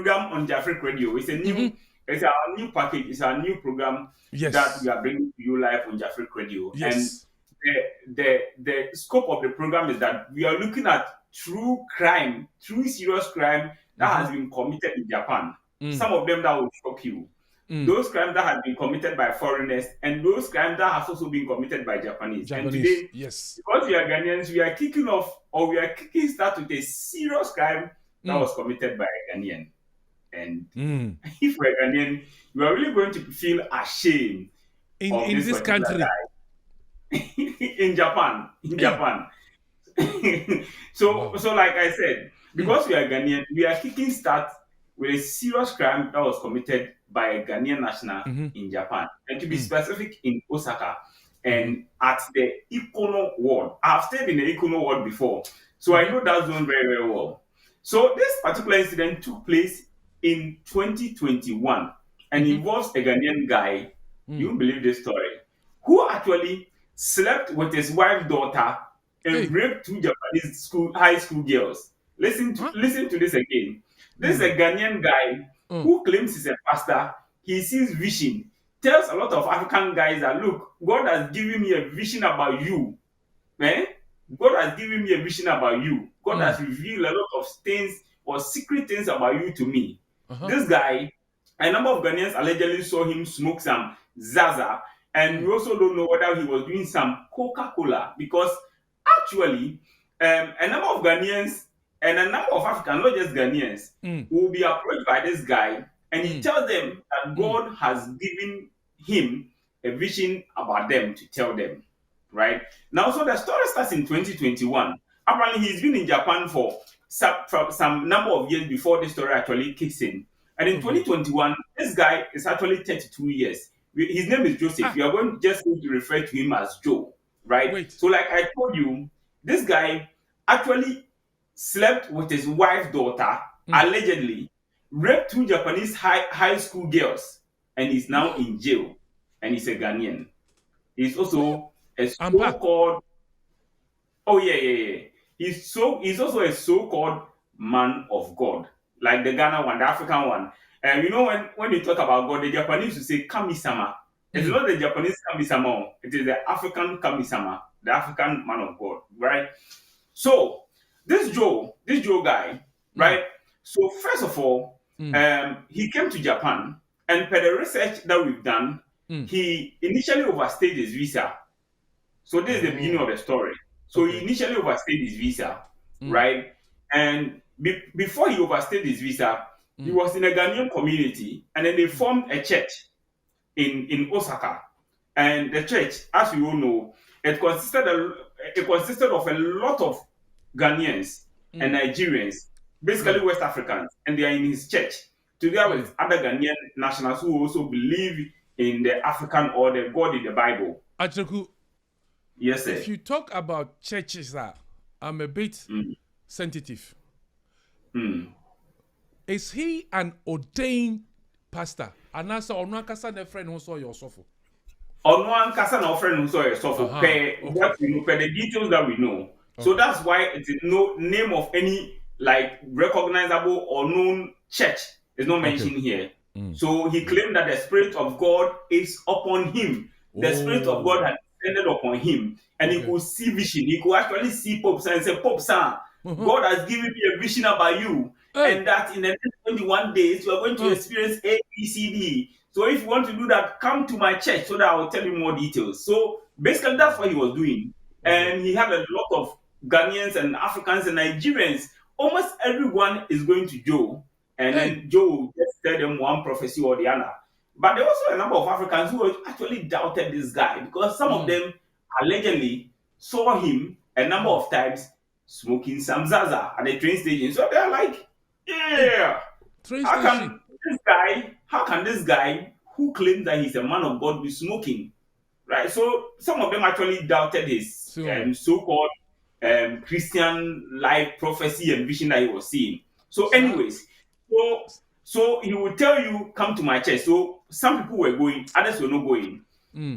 program on JafriQ Radio. It's a new, it's our new package. It's our new program that we are bringing to you live on JafriQ Radio. And the scope of the program is that we are looking at true serious crime that has been committed in Japan. Some of them that will shock you. Those crimes that have been committed by foreigners and those crimes that have also been committed by Japanese. And today, because we are Ghanaians, we are kicking off or we are kicking start with a serious crime that was committed by a Ghanaian. And if we're Ghanaian, we are really going to feel ashamed in this country. in Japan. So like I said, because we are Ghanaian, we are kicking start with a serious crime that was committed by a Ghanaian national in Japan. And to be specific, in Osaka and at the Ikuno Ward. I've stayed in the Ikuno Ward before, so I know that zone very, very well. So this particular incident took place in 2021 and involves a Ghanaian guy, you won't believe this story, who actually slept with his wife's daughter and raped two Japanese high school girls. Listen to this again. This is a Ghanaian guy who claims he's a pastor. He sees vision, tells a lot of African guys that, look, God has given me a vision about you. God has given me a vision about you. God has revealed a lot of things or secret things about you to me. This guy, a number of Ghanaians allegedly saw him smoke some Zaza, and we also don't know whether he was doing some Coca-Cola, because actually, a number of Ghanaians and a number of Africans, not just Ghanaians, will be approached by this guy, and he tells them that God has given him a vision about them to tell them, right? Now, so the story starts in 2021. Apparently, he's been in Japan for some number of years before this story actually kicks in. And in 2021, this guy is actually 32 years. His name is Joseph. We are going to refer to him as Joe, right? So like I told you, this guy actually slept with his wife's daughter, allegedly, raped two Japanese high school girls, and he's now in jail. And he's a Ghanaian. He's also a so-called... He's also a so-called man of God, like the Ghana one, the African one. And you know, when you talk about God, the Japanese will say Kami-sama. It's not the Japanese Kami-sama, it is the African Kami-sama, the African man of God, right? So this Joe guy, right? So first of all, he came to Japan, and per the research that we've done, he initially overstayed his visa. So this is the beginning of the story. So he initially overstayed his visa, right? And before he overstayed his visa, he was in a Ghanaian community, and then they formed a church in Osaka. And the church, as we all know, it consisted of a lot of Ghanaians and Nigerians, basically West Africans, and they are in his church, together with other Ghanaian nationals who also believe in the African or the God in the Bible. JafriQ, yes, sir. If you talk about churches, I'm a bit sensitive. Is he an ordained pastor? And also, Onuankasa ne friend who saw your sofa. Onuankasa no friend who saw your sofa. What we know, per the details that we know. So that's why it is no name of any like recognizable or known church is not mentioned here. So he claimed that the Spirit of God is upon him. The Spirit of God had descended upon him, and he could see vision. He could actually see Pope and say, Pope son, God has given me a vision about you, and that in the next 21 days you are going to experience A, B, C, D. So if you want to do that, come to my church so that I will tell you more details. So basically that's what he was doing. And he had a lot of Ghanaians and Africans and Nigerians. Almost everyone is going to Joe, and then Joe will just tell them one prophecy or the other. But there were also a number of Africans who actually doubted this guy, because some of them allegedly saw him a number of times smoking some Zaza at the train station. So they're like, how can this guy who claims that he's a man of God be smoking? Right? So some of them actually doubted his so-called Christian life prophecy and vision that he was seeing. So anyways, so he will tell you, come to my church. So some people were going, others were not going.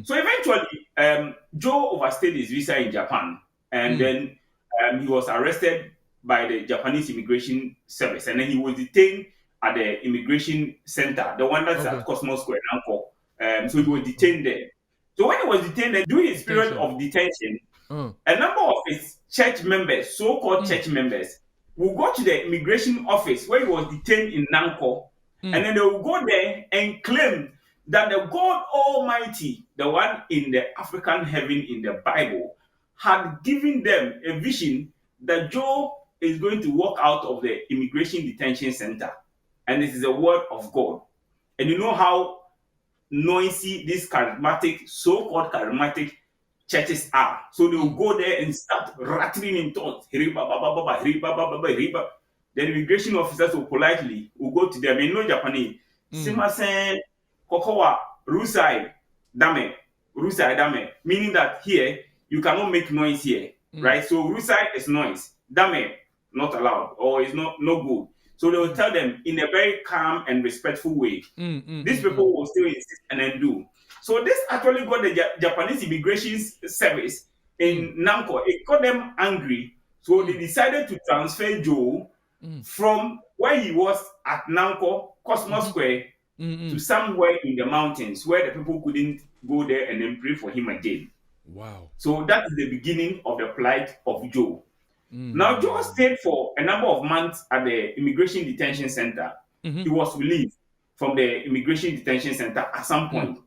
So eventually, Joe overstayed his visa in Japan, and then he was arrested by the Japanese Immigration Service, and then he was detained at the immigration center, the one that's at Cosmos Square, Nanko. So he was detained there. So when he was detained there, during his period of detention, a number of his church members, so-called church members, will go to the immigration office where he was detained in Nanko, and then they will go there and claim that the God Almighty, the one in the African heaven in the Bible, had given them a vision that Joe is going to walk out of the immigration detention center. And this is a word of God. And you know how noisy these charismatic, so-called charismatic churches are. So they will go there and start rattling in tongues. The immigration officers will politely go to them in no Japanese. Simasen kokowa rusai dame. Rusai dame. Meaning that here you cannot make noise here. Right? So rusai is noise. Dame, not allowed, or is no good. So they will tell them in a very calm and respectful way. These people will still insist and then do. So this actually got the Japanese immigration service in Namco. It got them angry. So they decided to transfer Joe from where he was at Namco, Cosmos Square, to somewhere in the mountains where the people couldn't go there and then pray for him again. Wow. So that is the beginning of the plight of Joe. Now, Joe stayed for a number of months at the immigration detention center. He was released from the immigration detention center at some point.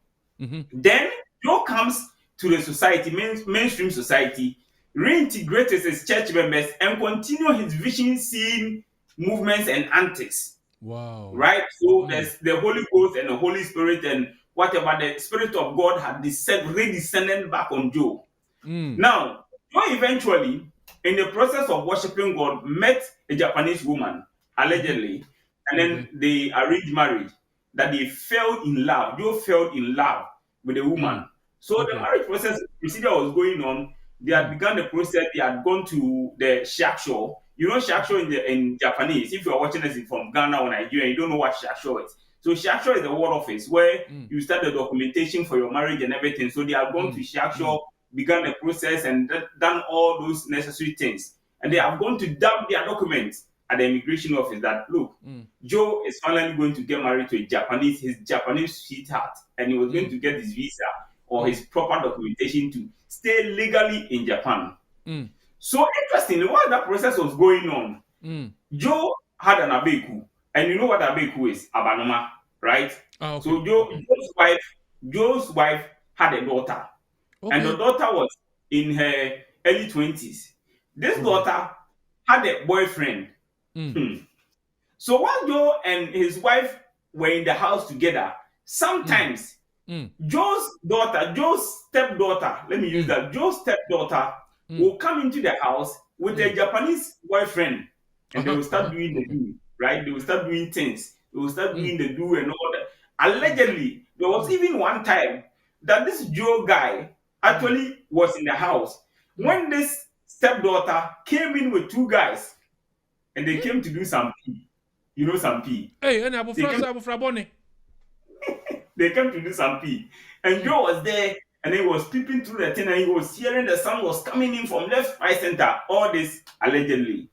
Then Joe comes to the society, mainstream society, reintegrates his church members, and continue his vision seeing movements and antics. Wow. Right? So there's the Holy Ghost and the Holy Spirit and whatever, the Spirit of God had redescended back on Joe. Now, Joe eventually, in the process of worshiping God, met a Japanese woman, allegedly, and then they arranged marriage. That they fell in love. Joe fell in love with a woman. So the marriage procedure was going on. They had begun the process. They had gone to the shaksho. You know shaksho in Japanese. If you are watching this from Ghana or Nigeria, you don't know what shaksho is. So shaksho is the word office where you start the documentation for your marriage and everything. So they have gone to shaksho, begun the process, and done all those necessary things. And they have gone to dump their documents at the immigration office that, look, Joe is finally going to get married to his Japanese sweetheart, and he was going to get his visa or his proper documentation to stay legally in Japan. So interestingly, while that process was going on, Joe had an abeku, and you know what abeku is? Abanoma, right? So Joe's wife had a daughter, and the daughter was in her early 20s. This daughter had a boyfriend. So while Joe and his wife were in the house together, sometimes Joe's stepdaughter, let me use that, Joe's stepdaughter will come into the house with a Japanese boyfriend, and they will start doing the do, right? They will start doing things. They will start doing the do and all that. Allegedly, there was even one time that this Joe guy actually was in the house when this stepdaughter came in with two guys. And they came to do some pee. You know some pee. Hey, and they came to do some pee. And Joe was there, and he was peeping through the thing, and he was hearing the sound was coming in from left, right, center. All this allegedly.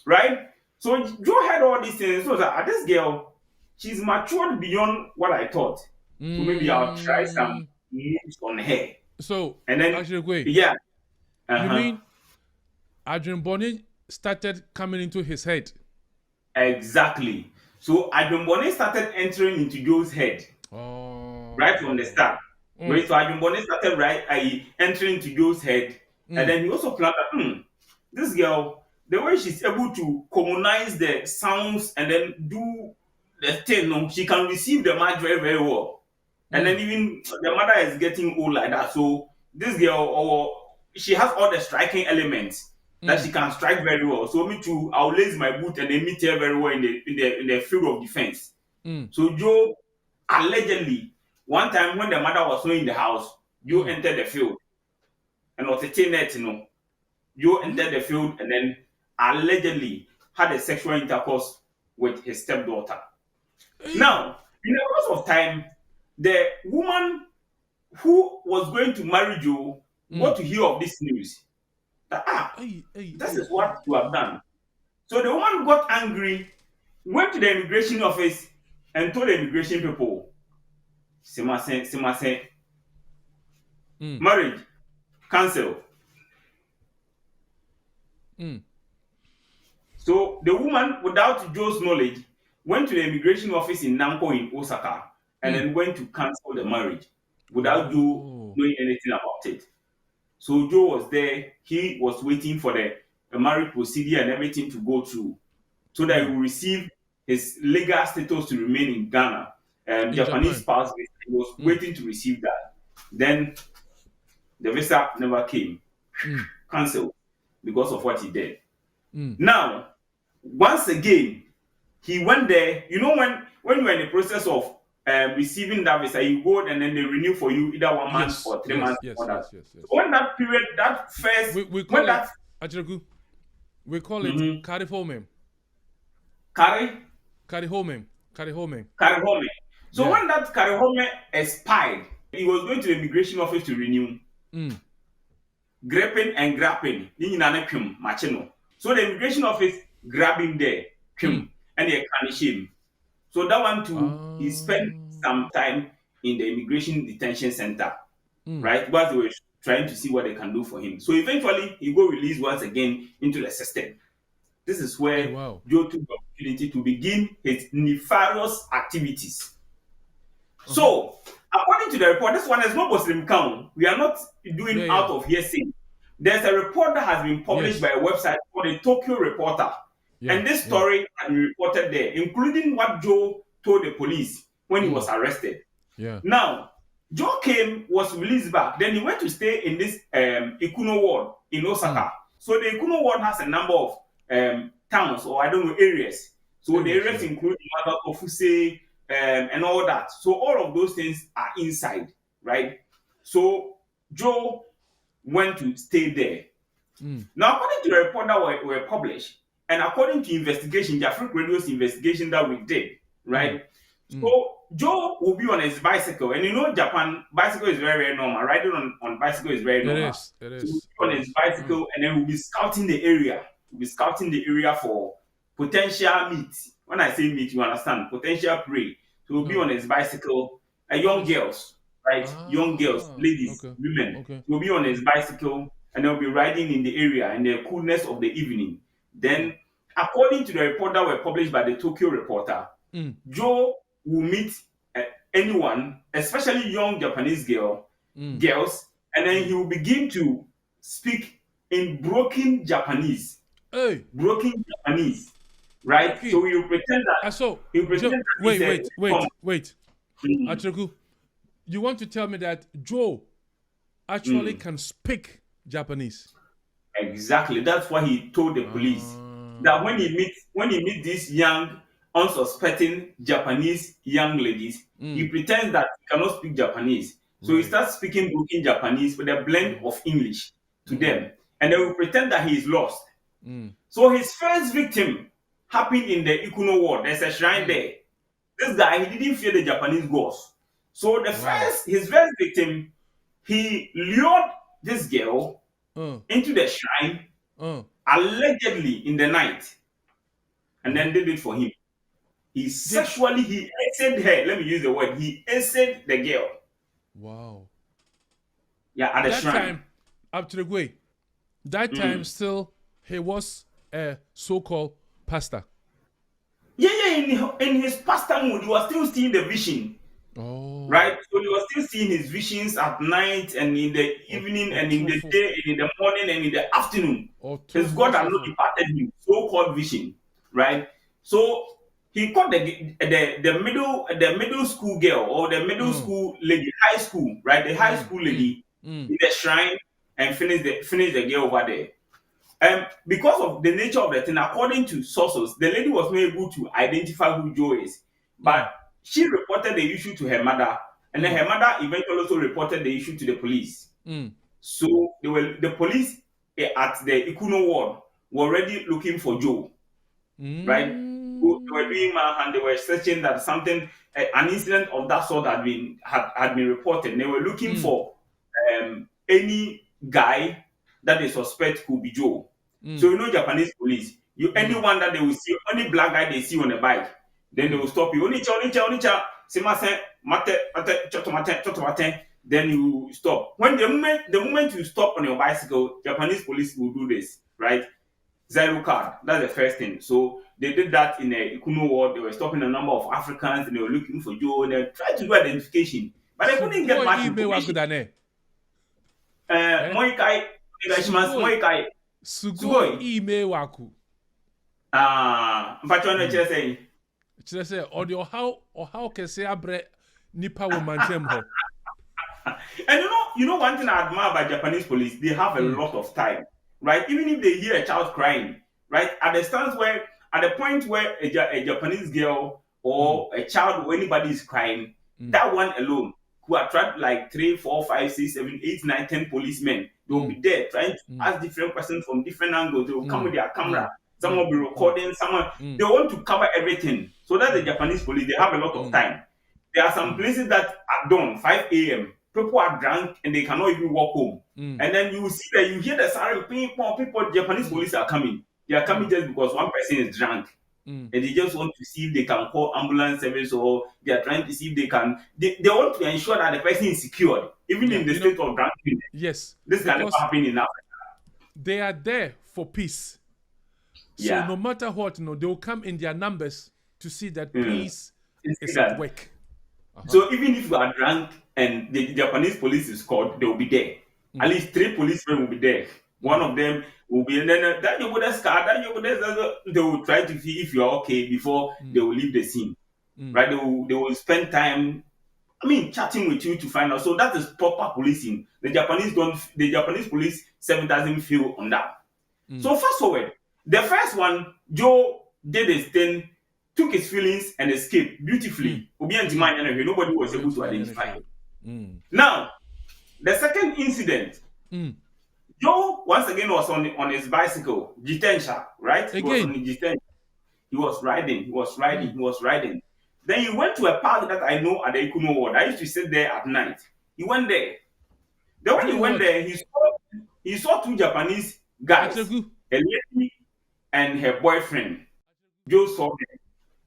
Right? So Joe had all these things. So that this girl, she's matured beyond what I thought. So maybe I'll try some moves on her. So, and then, actually, wait. Yeah. You mean Adrian Bonny started coming into his head? Exactly. So Adrian Bonny started entering into Joe's head. Right from the start. Right? So Adrian Bonny started entering into Joe's head. And then he also planned that this girl, the way she's able to commonize the sounds and then do the thing, she can receive the match very, very well. And then even the mother is getting old like that. So this girl, she has all the striking elements that she can strike very well. So me too, I'll lace my boot and then meet her very well in the field of defense. So Joe, allegedly, one time when the mother was not in the house, Joe entered the field. And was a teenage, Joe entered the field and then allegedly had a sexual intercourse with his stepdaughter. Now, in the course of time, the woman who was going to marry Joe got to hear of this news. That, this is what you have done. So the woman got angry went to the immigration office and told the immigration people, Simase, marriage, cancel. So the woman, without Joe's knowledge, went to the immigration office in Namco in Osaka and then went to cancel the marriage without Joe knowing anything about it. So Joe was there. He was waiting for the marriage procedure and everything to go through so that he will receive his legal status to remain in Ghana. Japanese spouse, he was waiting to receive that. Then the visa never came. Cancelled because of what he did. Now, once again, he went there. You know, when you're in the process of receiving that visa, you go and then they renew for you either 1 month or 3 months. Yes. When that period, that first, we call it JafriQ. We call it carry home. Carry home. So when that carry home expired, he was going to the immigration office to renew. Gripping and grabbing. So the immigration office grabbed him there, and they punish him. So that one too, he spent some time in the immigration detention center, right? While they were trying to see what they can do for him. So eventually, he got released once again into the system. This is where Joe took the opportunity to begin his nefarious activities. So, according to the report, this one is not Muslim count. We are not doing out of hearsay. There's a report that has been published by a website called the Tokyo Reporter. And this story has been reported there, including what Joe told the police when he was arrested. Now, Joe was released back. Then he went to stay in this Ikuno Ward in Osaka. So the Ikuno Ward has a number of towns or areas. So the areas include Ofuse and all that. So all of those things are inside, right? So Joe went to stay there. Now, according to the report that were published, and according to investigation, JafriQ Radio's investigation that we did, right? So Joe will be on his bicycle, and you know, Japan bicycle is very, very normal. Riding on bicycle is very normal. It is. So he'll be on his bicycle, and then we'll be scouting the area. We'll be scouting the area for potential meat. When I say meat, you understand potential prey. So we'll be on his bicycle. Young girls, right? Young girls, ladies, women. We'll be on his bicycle, and they'll be riding in the area in the coolness of the evening. Then, according to the report that were published by the Tokyo Reporter, Joe will meet anyone, especially young Japanese girls, and then he will begin to speak in broken Japanese. Broken Japanese, right? Okay. So he will pretend that. Wait. JafriQ, you want to tell me that Joe actually can speak Japanese? Exactly. That's what he told the police. That when he meets these young, unsuspecting Japanese young ladies, he pretends that he cannot speak Japanese. So he starts speaking broken Japanese with a blend of English to them. And they will pretend that he is lost. So his first victim happened in the Ikuno Ward. There's a shrine there. This guy, he didn't fear the Japanese ghosts. So his first victim, he lured this girl into the shrine, allegedly in the night, and then did it for him. He aced her. Let me use the word. He aced the girl. Wow. Yeah, at the shrine. Time, up to the way. That time still, he was a so-called pastor. Yeah. In his pastor mood, he was still seeing the vision. Right? So he was still seeing his visions at night and in the evening and in the day and in the morning and in the afternoon. His God had not departed him. So-called vision. Right? So he caught the middle school girl or the middle school lady, high school, right? The high school lady in the shrine and finished the girl over there. Because of the nature of the thing, according to sources, the lady was not able to identify who Joe is. But she reported the issue to her mother, and then her mother eventually also reported the issue to the police. So the police at the Ikuno Ward were already looking for Joe, right? So they were doing and they were searching that an incident of that sort had been reported. They were looking for any guy that they suspect could be Joe. So Japanese police, Anyone that they will see, any black guy they see on a bike, then they will stop you. Onicha, then you stop. When the moment you stop on your bicycle, Japanese police will do this, right? Zero card. That's the first thing. So they did that in a Ikuno Ward. They were stopping a number of Africans and they were looking for Joe. They tried to do identification, but they couldn't get much information. Moikai, Moikai, Sugoi ime waku. Mpachono chese. Chese or how can say abre nipa woman ho. And you know one thing I admire about Japanese police, they have a lot of time, right? Even if they hear a child crying, right? At the point where a Japanese girl or a child or anybody is crying, that one alone who attract like 3, 4, 5, 6, 7, 8, 9, 10 policemen, they will be there trying to ask different questions from different angles. They will come with their camera. Some will be recording. They want to cover everything. So that's the Japanese police. They have a lot of time. There are some places that at dawn, 5 a.m., people are drunk and they cannot even walk home. And then you see that you hear the siren, people, Japanese police are coming. They are coming just because one person is drunk. And they just want to see if they can call ambulance service, or they are trying to see if they can. They want to ensure that the person is secured, even in the state of drunkenness. Yes. This can never happen in Africa. They are there for peace. So no matter what, they will come in their numbers to see that peace is at work. So even if you are drunk and the Japanese police is called, they will be there. At least 3 policemen will be there. One of them will be, and then they will try to see if you are okay before they will leave the scene. Right? They will spend time, chatting with you to find out. So that is proper policing. The Japanese police service doesn't feel on that. So fast forward, the first one, Joe did his thing, took his feelings and escaped beautifully. Nobody was able to identify him. Now, the second incident, Joe once again was on his bicycle, Jitensha, right? He was on the Jitensha. He was riding. Then he went to a park that I know at the Ikuno Ward. I used to sit there at night. He went there. Then when he went there, he saw 2 Japanese guys, a lady and her boyfriend. Joe saw them.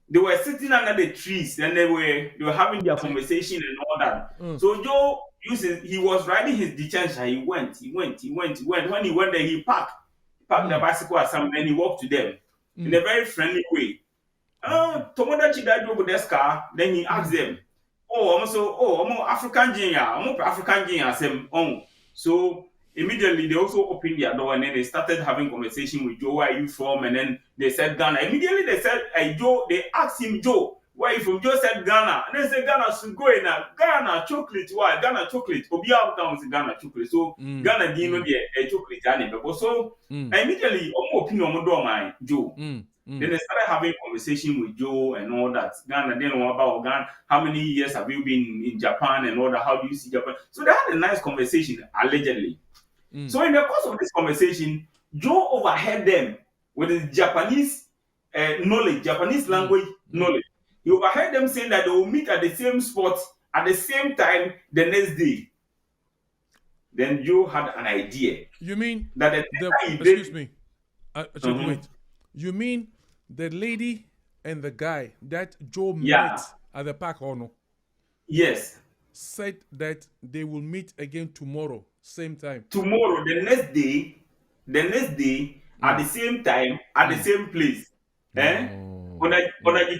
They were sitting under the trees and they were having their conversation and all that. So Joe he was riding his detention. He went. When he went there, he parked the bicycle at some, and he walked to them in a very friendly way. Tomodachi that drove this car. Then he asked them, I'm African African. So immediately they also opened their door and then they started having conversation with Joe. Where are you from? And then they said Ghana. Immediately they said, Joe. They asked him, Joe, where are you from? Joe said Ghana. And they said Ghana should go in Ghana chocolate. Why? Ghana chocolate. Obia comes Ghana chocolate. So Ghana didn't know the chocolate. So immediately Joe. Then they started having conversation with Joe and all that. Ghana, they know about Ghana. How many years have you been in Japan and all that? How do you see Japan? So they had a nice conversation, allegedly. So in the course of this conversation, Joe overheard them with his Japanese knowledge, Japanese language knowledge. He overheard them saying that they will meet at the same spot at the same time the next day. Then Joe had an idea. You mean that excuse me? Wait. You mean the lady and the guy that Joe met at the park or no? Yes. Said that they will meet again tomorrow, same time. Tomorrow, the next day, at the same time, at the same place. On a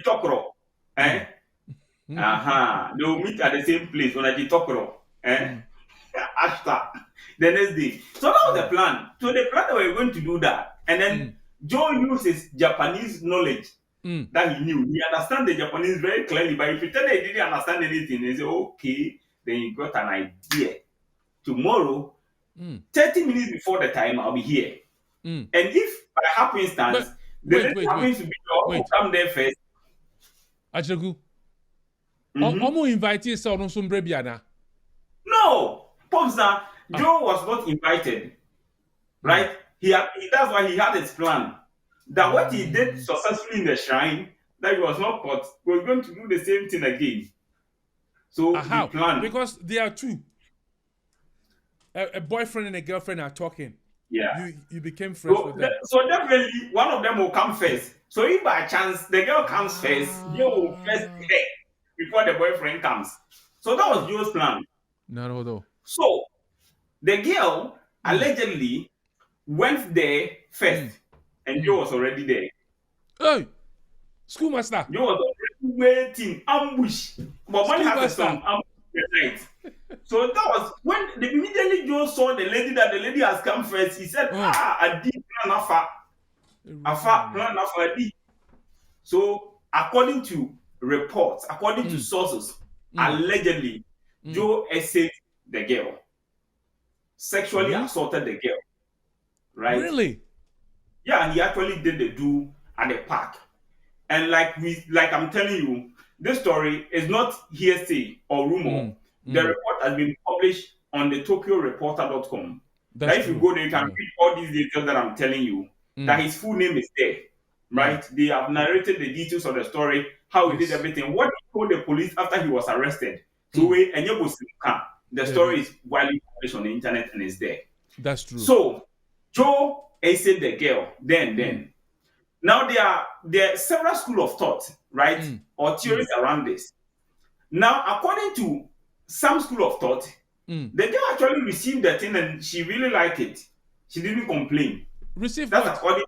Tokro. They will meet at the same place on a Tokro. After the next day. So that was the plan. So the plan that we were going to do that. And then Joe used his Japanese knowledge that he knew. He understands the Japanese very clearly, but if you tell him he didn't understand anything, he said, okay, then you got an idea. Tomorrow, 30 minutes before the time, I'll be here. And if by happenstance, the lady happens to be your come there first. Ajagu. Omo invite you on some brebiana. No, Popsa, Joe was not invited. Right? That's why he had his plan. That what he did successfully in the shrine, that he was not caught, we're going to do the same thing again. So he planned. Because there are 2. A boyfriend and a girlfriend are talking. Yeah. You became friends with them. So definitely one of them will come first. So if by chance the girl comes first, Joe will first there before the boyfriend comes. So that was Joe's plan. No. So the girl allegedly went there first, and Joe was already there. Hey, schoolmaster. Joe was already waiting, ambush. But money has a song, ambush the night. So that was when immediately Joe saw the lady that the lady has come first. He said, a deep plan afa. So according to reports, according to sources, allegedly, Joe essayed the girl, sexually assaulted the girl. Right? Really? Yeah, he actually did the do at the park. And like I'm telling you, this story is not hearsay or rumor. The report has been published on the TokyoReporter.com. That if you go there, you can read all these details that I'm telling you. That his full name is there, right? They have narrated the details of the story, how he did everything, what he told the police after he was arrested. So the story is widely published on the internet and is there. That's true. So Joe aced the girl. Then. Now there are several schools of thought, right? Or theories around this. Now, according to some school of thought, the girl actually received the thing and she really liked it. She didn't complain. Received That's what? according.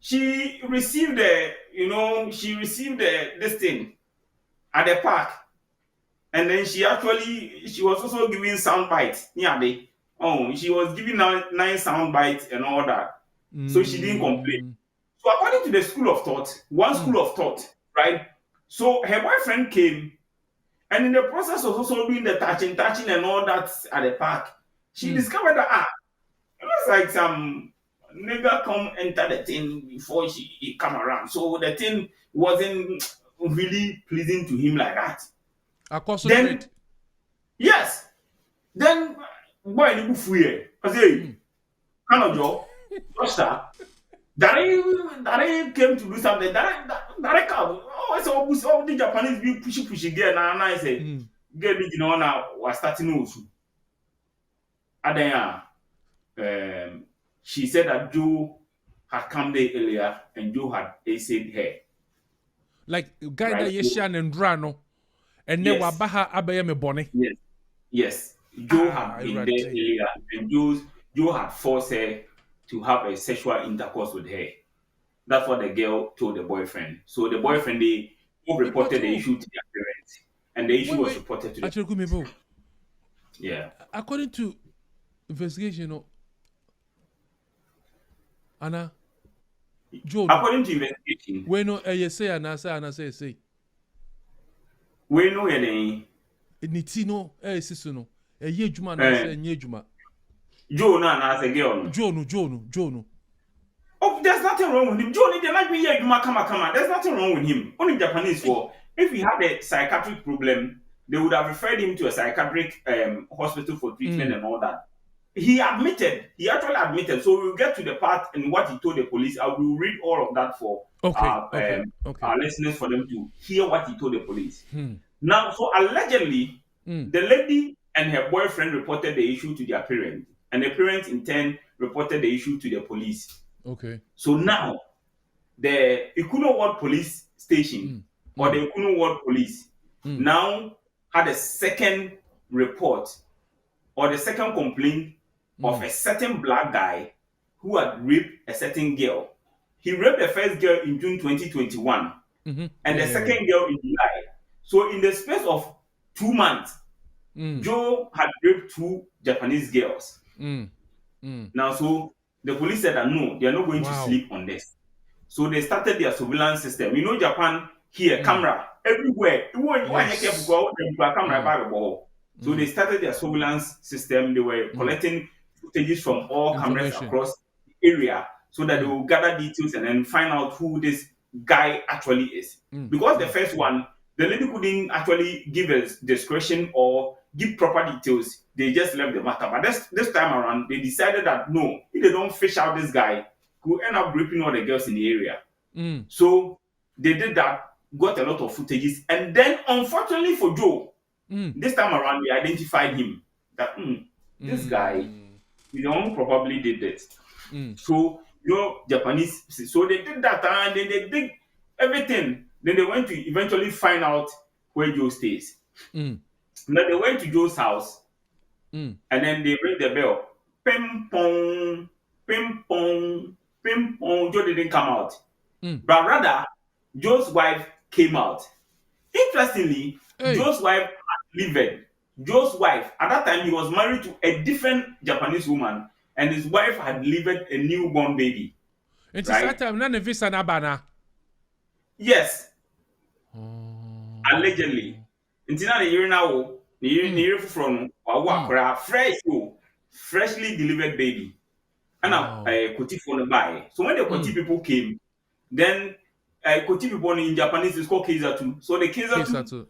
She received this thing at the park, and then she was also giving sound bites. She was giving 9 sound bites and all that. So she didn't complain. So according to the school of thought, one school of thought, right? So her boyfriend came, and in the process of also doing the touching and all that at the park, she discovered that it was like some nigga come enter the thing before he come around. So the thing wasn't really pleasing to him like that. Then, yes. Then boy ni bufuye. I say, kind of job, Dari came to do something. Dari come. Oh, the Japanese be pushy girl. Now I say, girl, you know now was starting also. And then she said that Joe had come there earlier and Joe had aced her. Like guy that Yeshan and Drano, and then Wabaha Abayame Bonnie. Yes. Joe had been there earlier, and Joe had forced her to have a sexual intercourse with her. That's what the girl told the boyfriend. So the boyfriend, they reported the issue to their parents, and the issue was reported to them. Yeah. According to investigation, Anna, Joe. According to investigation, we know say Anna say. We know any. Nitino Sisuno. A ye juma na say nye juma. Joe na a girl. Joe. Oh, there's nothing wrong with him. Joe need like me here, come. There's nothing wrong with him. Only Japanese for if he had a psychiatric problem, they would have referred him to a psychiatric hospital for treatment and all that. He actually admitted. So we'll get to the part and what he told the police. I will read all of that for our listeners for them to hear what he told the police. Now, so allegedly, the lady and her boyfriend reported the issue to their parents, and the parents in turn reported the issue to the police. Okay. So now, the Ikuno Ward police station or the Ikuno Ward police now had a second report or the second complaint of a certain black guy who had raped a certain girl. He raped the first girl in June 2021 and the second girl in July. So in the space of 2 months, Joe had raped 2 Japanese girls. Now, so the police said that no, they are not going to sleep on this. So they started their surveillance system. You know, Japan here, camera everywhere. So they started their surveillance system. They were collecting footages from all cameras across the area so that they will gather details and then find out who this guy actually is. Because the first one, the lady couldn't actually give a discretion or give proper details. They just left the matter. But this time around, they decided that no, if they don't fish out this guy, who end up raping all the girls in the area. So they did that, got a lot of footages, and then unfortunately for Joe, this time around they identified him that this guy He's the one who probably did this. So, Japanese, so they did that and then they did everything. Then they went to eventually find out where Joe stays. Then they went to Joe's house and then they ring the bell. Ping pong, ping pong, ping pong. Joe didn't come out. But rather, Joe's wife came out. Interestingly, Joe's wife had lived. Joe's wife, at that time, he was married to a different Japanese woman, and his wife had delivered a newborn baby. It's right? That time, none of this nabana. Yes. Allegedly. Until now, the year now, the year from freshly delivered baby. And now, Koti phone by. So when the Koti people came, then Koti people in Japanese is called Keizatu. So the Keizatu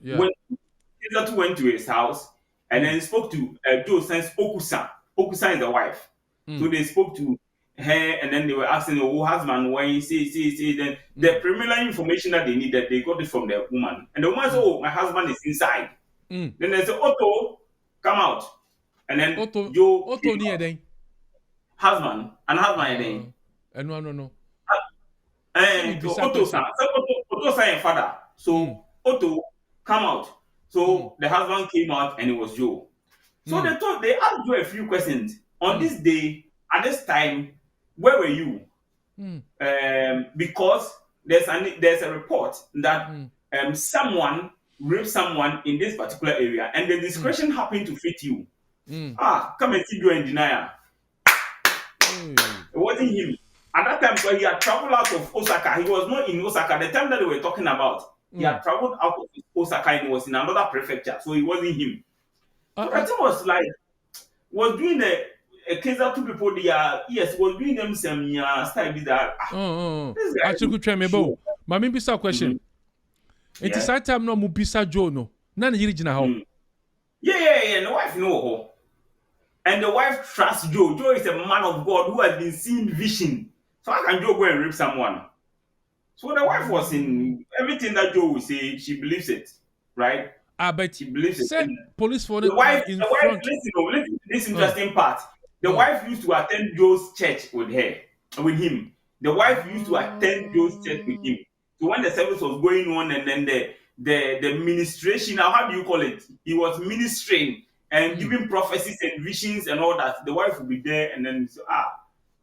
went to his house and then spoke to Joe Sense Okusan. Okusan is the wife. So they spoke to her and then they were asking, oh, husband, why you say. Then the preliminary information that they needed, they got it from the woman. And the woman said, oh, my husband is inside. Then they said, Otto, come out. And then Otto near then. Husband, and husband then. No. Otto sang father. So Otto, come out. So the husband came out and it was Joe. So they asked Joe a few questions. On this day, at this time, where were you? Because there's a report that someone raped someone in this particular area, and the discretion happened to fit you. Come and see Joe and denial. It wasn't him. At that time, when he had traveled out of Osaka, he was not in Osaka. The time that they were talking about, he had traveled out of Osaka and he was in another prefecture, so it wasn't him. So I think was doing a case that two people there, was doing them some style that. I could try me bow. Mammy bisa question. It is that time no mubisa Joe no. None of you home. Yeah. The wife know. And the wife trusts Joe. Joe is a man of God who has been seeing vision. So how can Joe go and rape someone? So the wife was in everything that Joe will say, she believes it, right? But she believes it. Police for the wife. In the wife front. Listen to this interesting part. The wife used to attend Joe's church with him. The wife used to attend Joe's church with him. So when the service was going on, and then the ministration, now how do you call it? He was ministering and giving prophecies and visions and all that. The wife would be there, and then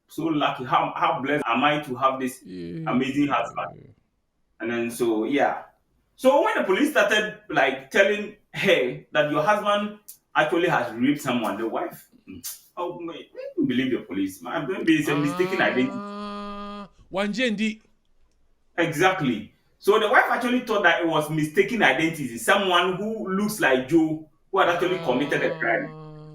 so lucky. How blessed am I to have this amazing husband? And then so when the police started like telling her that your husband actually has raped someone, the wife, believe the police. Man, it's a mistaken identity. One GND. Exactly. So the wife actually thought that it was mistaken identity. Someone who looks like Joe who had actually committed a crime.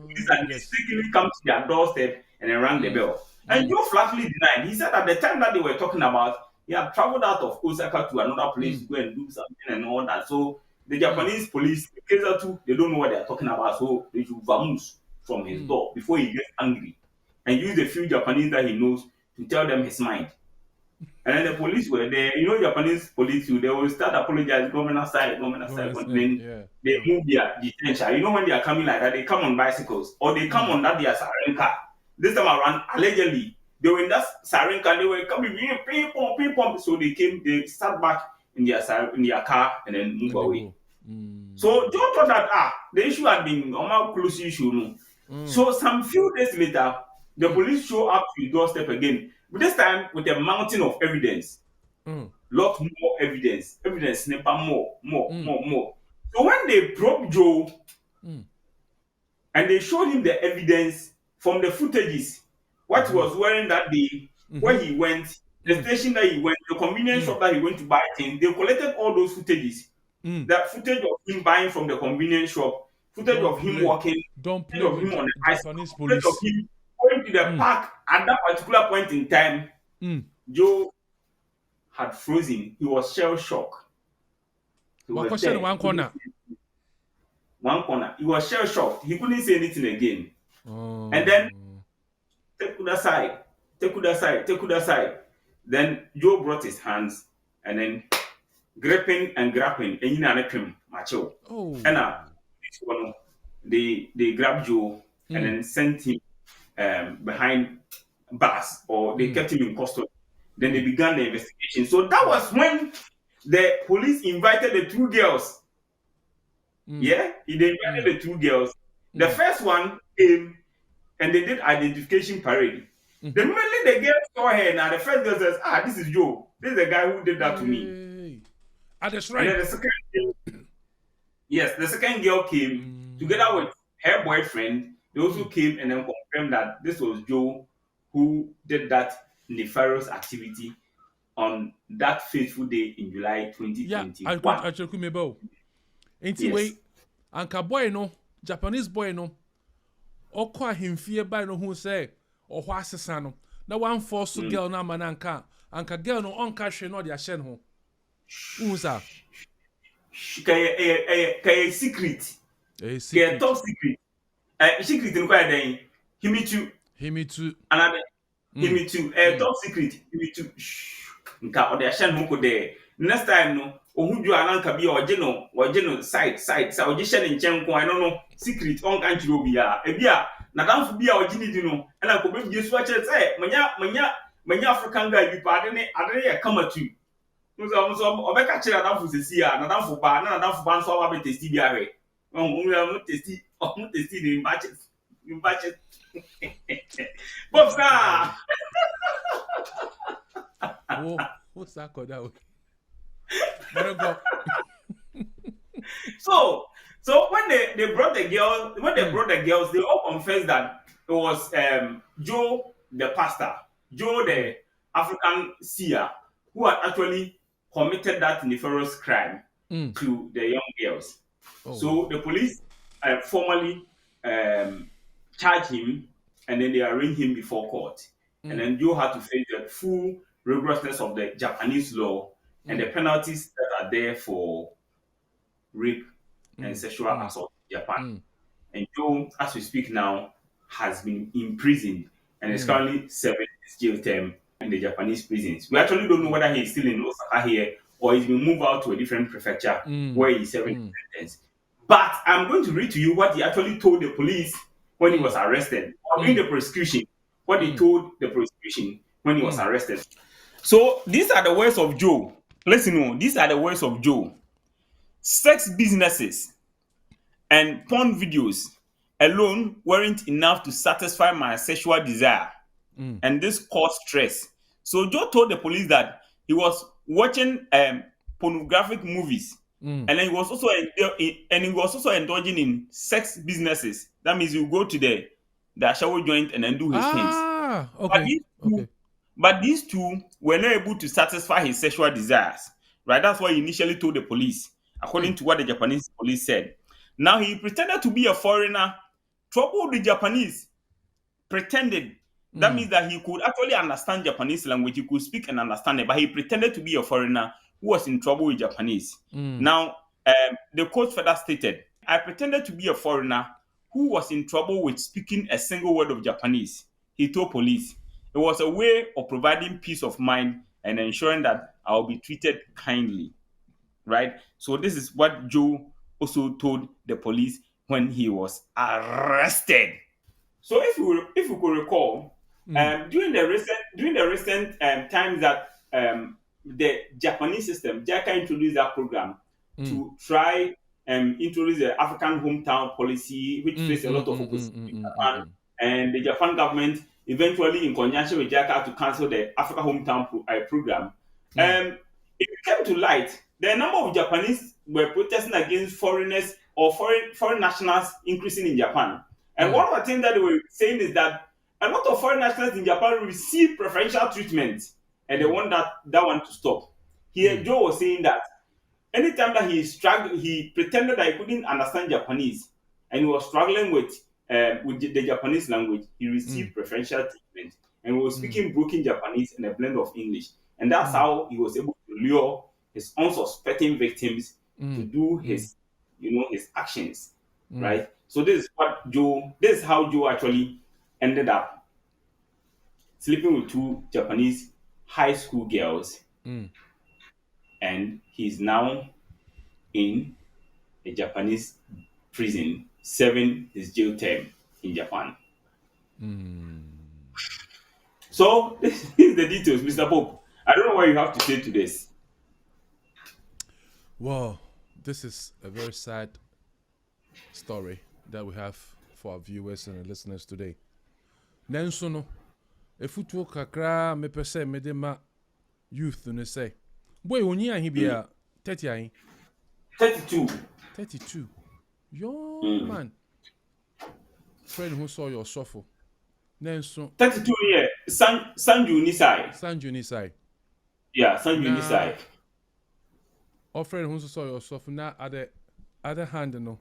Police had mistakenly come to their doorstep and then rang the bell. And Joe flatly denied. He said at the time that they were talking about, he had traveled out of Osaka to another place to go and do something and all that. So the Japanese police, they don't know what they're talking about. So they should vamoose from his door before he gets angry and use a few Japanese that he knows to tell them his mind. And then the police were there. Japanese police, they will start apologizing, government side, then they move their detention. When they are coming like that, they come on bicycles or they come on that their siren car. This time around, allegedly, they were in that siren car, they were coming, ping pong. So they sat back in their car and then move away. So Joe thought that the issue had been a close issue. So some few days later, the police show up to his doorstep again. But this time with a mountain of evidence. Lot more evidence. Evidence snipper more. So when they probed Joe and they showed him the evidence from the footages, what he was wearing that day, where he went, the station that he went, the convenience shop that he went to buy things, they collected all those footages. That footage of him buying from the convenience shop, footage of him walking, footage of him on the bicycle, footage of him going to the park at that particular point in time. Joe had frozen. He was shell shocked. One corner. He was shell shocked. He couldn't say anything again. And then take that side. Then Joe brought his hands and then gripping and grabbing and you know macho. And they grabbed Joe and then sent him behind bars, or they kept him in custody. Then they began the investigation. So that was when the police invited the two girls. Yeah, they invited the two girls. The first one came and they did identification parade. The moment the girl saw her, now the first girl says, this is Joe. This is the guy who did that to me. That's right. And then the second girl, the second girl came together with her boyfriend. They also came and then confirmed that this was Joe who did that nefarious activity on that fateful day in July 2021. Yeah, I check me about. Anyway, Anka boy no, Japanese boy no, okwa himfie by no who say, or what's no. Na one force girl na mananka, Anka girl no on cash no dia shen ho. Unsa. Kaya secret. Kaya top secret. Secret in quite then. Himi too. Another. Himi too. Top secret. Himi too. Nka ode ahye no ko de. Next time no, ohuju ananka bi oje side oje hye ne nchen ko ano no secret on kan chiro bia. E bia na danfo bia oje ni di no. Na ko be bie so a chere say manya African guy bi pa ade ne ya kama tu. So obeka chere danfo sesi a na danfo ba nso wa be testi bia hwe. I'm tasty in batches. Bobsa! What's that called out? So when they brought the girls, they all confessed that it was Joe the pastor, Joe the African seer, who had actually committed that nefarious crime to the young girls. So the police formally charged him, and then they arraigned him before court. And then Joe had to face the full rigorousness of the Japanese law and the penalties that are there for rape and sexual assault in Japan. And Joe, as we speak now, has been imprisoned and is currently serving his jail term in the Japanese prisons. We actually don't know whether he's still in Osaka here or he's been moved out to a different prefecture where he's serving his sentence. But I'm going to read to you what he actually told the police when he was arrested, or in the prosecution, what he told the prosecution when he was arrested. So these are the words of Joe. Listen, these are the words of Joe. Sex businesses and porn videos alone weren't enough to satisfy my sexual desire, and this caused stress. So Joe told the police that he was watching pornographic movies. And then he was also indulging in sex businesses. That means you go to the shower joint and then do his things. Okay. But these two were not able to satisfy his sexual desires. Right? That's what he initially told the police, according to what the Japanese police said. Now he pretended to be a foreigner, troubled the Japanese, pretended. That means that he could actually understand Japanese language, he could speak and understand it, but he pretended to be a foreigner who was in trouble with Japanese. Now, the court further stated, I pretended to be a foreigner who was in trouble with speaking a single word of Japanese. He told police. It was a way of providing peace of mind and ensuring that I will be treated kindly. Right? So this is what Joe also told the police when he was arrested. So if you could recall, during the recent times that the Japanese system, JAICA, introduced that program to try and introduce the African hometown policy, which faced a lot of opposition in Japan, and the Japan government eventually, in conjunction with JAICA, to cancel the Africa hometown program. It came to light the number of Japanese were protesting against foreigners or foreign nationals increasing in Japan. And one of the things that they were saying is that a lot of foreign nationals in Japan receive preferential treatment, and they want that one to stop. Here, Joe was saying that anytime that he struggled, he pretended that he couldn't understand Japanese, and he was struggling with the Japanese language. He received preferential treatment, and he was speaking broken Japanese and a blend of English, and that's how he was able to lure his unsuspecting victims to do his actions, right? So this is how Joe actually ended up sleeping with two Japanese high school girls, and he's now in a Japanese prison serving his jail term in Japan. So this is the details, Mr. Pope. I don't know what you have to say to this. Well, this is a very sad story that we have for our viewers and listeners today. Nenso no, efutuo kakra me pese me de ma youth no say. Boy, oni ahi bia 30 ahi. 32. 32. Yo man. Friend who saw your shuffle. Nenso 32 year. Sanju Nisai. Sanju Nisai. Yeah, Sanju Nisai. Our friend who saw your shuffle na other hand no.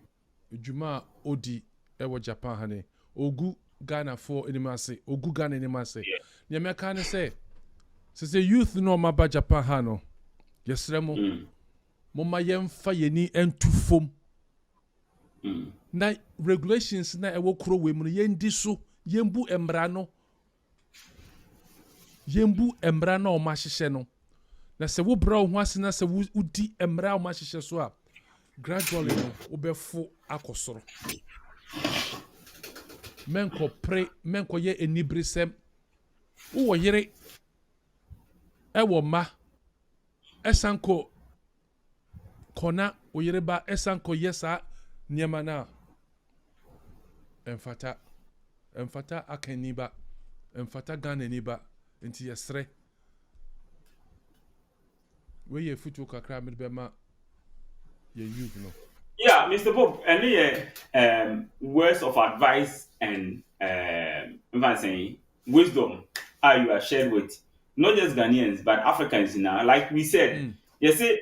Juma Odi ewo Japan hane. Ogu Ghana for animase. Ogu Ghana animase. Yeah. Me can say since the youth no maba Japan hano. Yesremo. Mama yemfa yeni entu fom. Na regulations na ewo kro we mu yendi so yembu embra no. Yembu embra na o ma hihye no. Na se wo bra ho ase na se udi embra o ma hihye so a gradually no obefo akosoro. Menko ye enibrisem. Wo yere ewo ma esanko kona oyere ba esanko yesa niema na emfata akaniba emfata Ghana niba nti yesre we ye futu kakra me be ma ye youth no. Yeah, Mr. Pope, any words of advice and wisdom are you are shared with not just Ghanaians but Africans now. Like we said, you say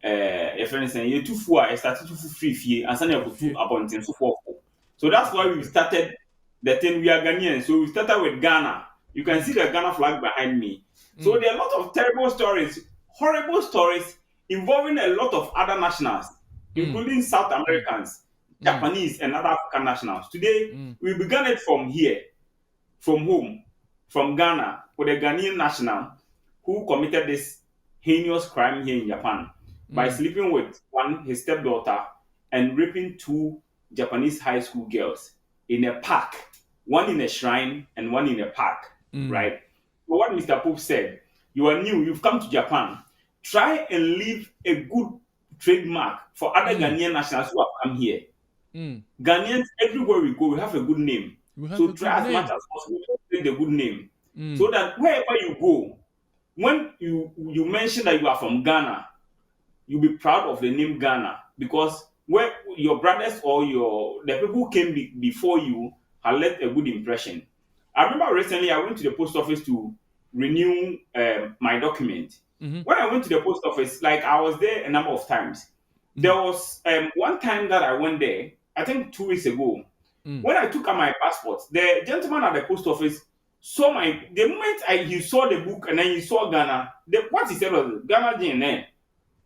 if anything you too far started to free fee and send you to appointing so forth. So that's why we started the thing. We are Ghanaians, so we started with Ghana. You can see the Ghana flag behind me. So there are a lot of terrible stories, horrible stories involving a lot of other nationals, including South Americans, Japanese, and other African nationals. Today, we began it from here, from home, from Ghana, with a Ghanaian national who committed this heinous crime here in Japan by sleeping with his stepdaughter and raping 2 Japanese high school girls in a park, one in a shrine and one in a park, right? But what Mr. Pope said, you are new, you've come to Japan, try and leave a good trademark for other Ghanaian nationals who have come here. Ghanaians, everywhere we go, we have a good name. So try as much as possible to take the good name. So that wherever you go, when you mention that you are from Ghana, you'll be proud of the name Ghana, because where your brothers or the people who came before you have left a good impression. I remember recently I went to the post office to renew my document. When I went to the post office, like I was there a number of times. There was one time that I went there, I think 2 weeks ago. When I took out my passport, the gentleman at the post office saw the moment he saw the book and then he saw Ghana, what he said was Ghana Jin.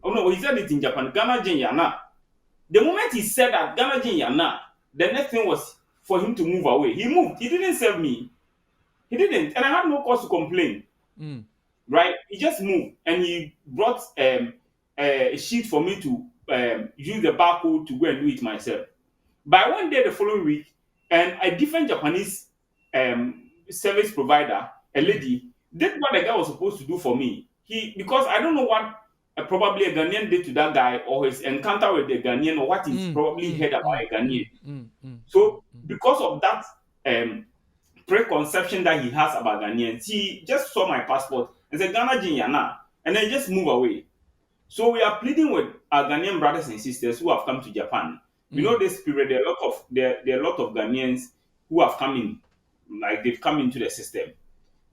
Oh no, he said it in Japan, Ghana Jin Yana. The moment he said that Ghana Jin Yana, the next thing was for him to move away. He moved. He didn't serve me. He didn't. And I had no cause to complain. Right? He just moved and he brought a sheet for me to use the barcode to go and do it myself. By one day the following week, and a different Japanese service provider, a lady, did what the guy was supposed to do for me. Because I don't know what probably a Ghanaian did to that guy, or his encounter with the Ghanaian, or what he's probably heard about a Ghanaian. So because of that preconception that he has about Ghanaians, he just saw my passport and said Ghana Jinyana, and then just move away. So we are pleading with our Ghanaian brothers and sisters who have come to Japan. You know, this period there are a lot of Ghanaians who have come in, like they've come into the system.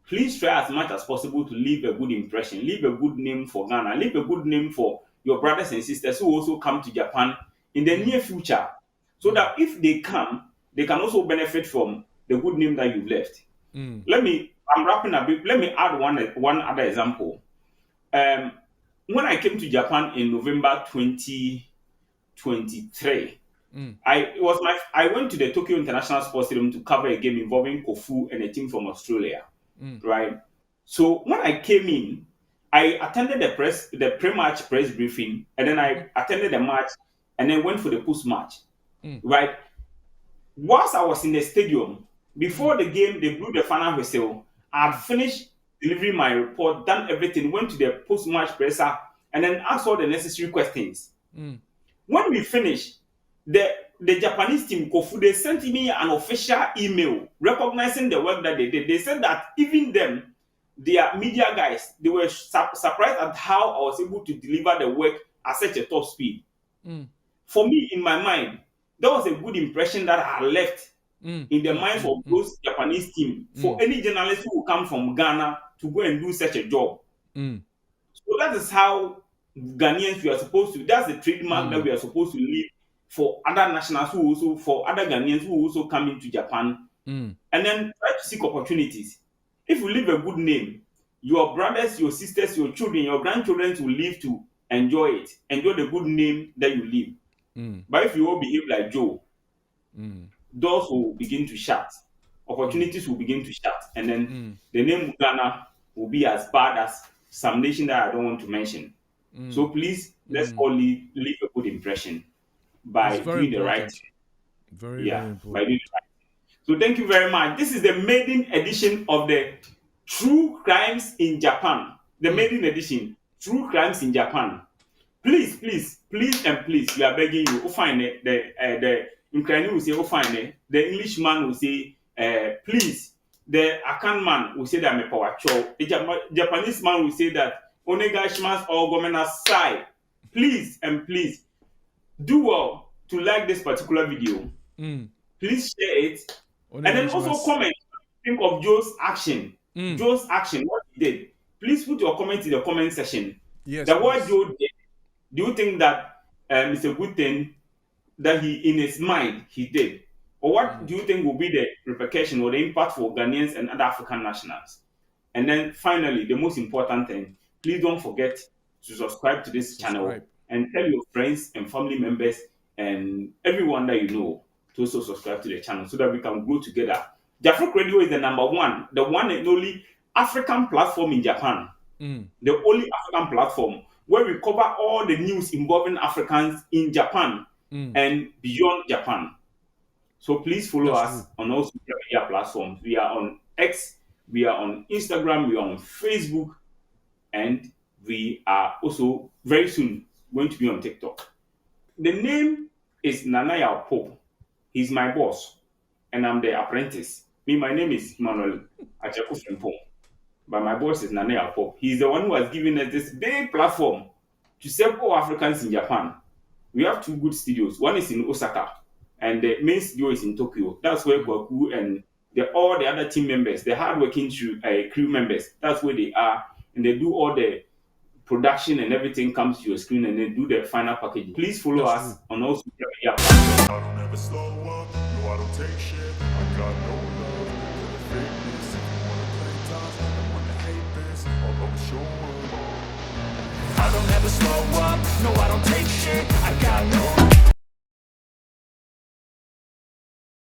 Please try as much as possible to leave a good impression, leave a good name for Ghana, leave a good name for your brothers and sisters who also come to Japan in the near future, so that if they come, they can also benefit from the good name that you've left. I'm wrapping up. Let me add one other example. When I came to Japan in November 2023, I went to the Tokyo International Sports Stadium to cover a game involving Kofu and a team from Australia. Right. So when I came in, I attended the pre-match press briefing, and then I attended the match, and then went for the post-match. Right. Whilst I was in the stadium, Before the game, they blew the final whistle. I had finished delivering my report, done everything, went to the post-match presser, and then asked all the necessary questions. When we finished, the Japanese team, Kofu, they sent me an official email recognizing the work that they did. They said that even them, their media guys, they were surprised at how I was able to deliver the work at such a top speed. For me, in my mind, that was a good impression that I left in the minds of those Japanese team for any journalist who will come from Ghana to go and do such a job. So that is how Ghanaians we are supposed to. That's the trademark that we are supposed to leave for other nationals who also, for other Ghanaians who also come into Japan, and then try to seek opportunities. If you leave a good name, your brothers, your sisters, your children, your grandchildren will live to enjoy it, enjoy the good name that you leave. But if you all behave like Joe, doors will begin to shut, opportunities will begin to shut, and then the name Ghana will be as bad as some nation that I don't want to mention. So please, let's all leave a good impression by doing the right thing. Very important. By doing the right thing. So thank you very much. This is the maiden edition of the True Crimes in Japan. The maiden edition, True Crimes in Japan. Please, and please, we are begging you. The Ukrainian will say, the Englishman will say, please. The Akan man will say that I'm a power show. The Japanese man will say that Onegashimas or Gomena's side. Please and please do well to like this particular video. Please share it. And then also comment. Think of Joe's action. Joe's action, what he did. Please put your comment in the comment section. Yes. What Joe did. Do you think that it's a good thing that he, in his mind, he did? Or what do you think will be the repercussion or the impact for Ghanaians and other African nationals? And then finally, the most important thing, please don't forget to subscribe to this channel and tell your friends and family members and everyone that you know to also subscribe to the channel so that we can grow together. JafriQ Radio is the number one, the one and only African platform in Japan. The only African platform where we cover all the news involving Africans in Japan and beyond Japan. So please follow us on all social media platforms. We are on X, we are on Instagram, we are on Facebook, and we are also very soon going to be on TikTok. The name is Nanaya Pope. He's my boss, and I'm the apprentice. My name is Emmanuel Achaku Frimpong, but my boss is Nanaya Pope. He's the one who has given us this big platform to serve all Africans in Japan. We have 2 good studios. One is in Osaka, and the main studio is in Tokyo. That's where Kwaku and all the other team members, the hardworking crew members, that's where they are. And they do all the production and everything comes to your screen and they do the final packaging. Please follow us on all social media. I don't ever slow up, no I don't take shit. I got no love for the fakeness. If you wanna play tough, I wanna hate this, I'll always show up. I don't ever slow up, no I don't take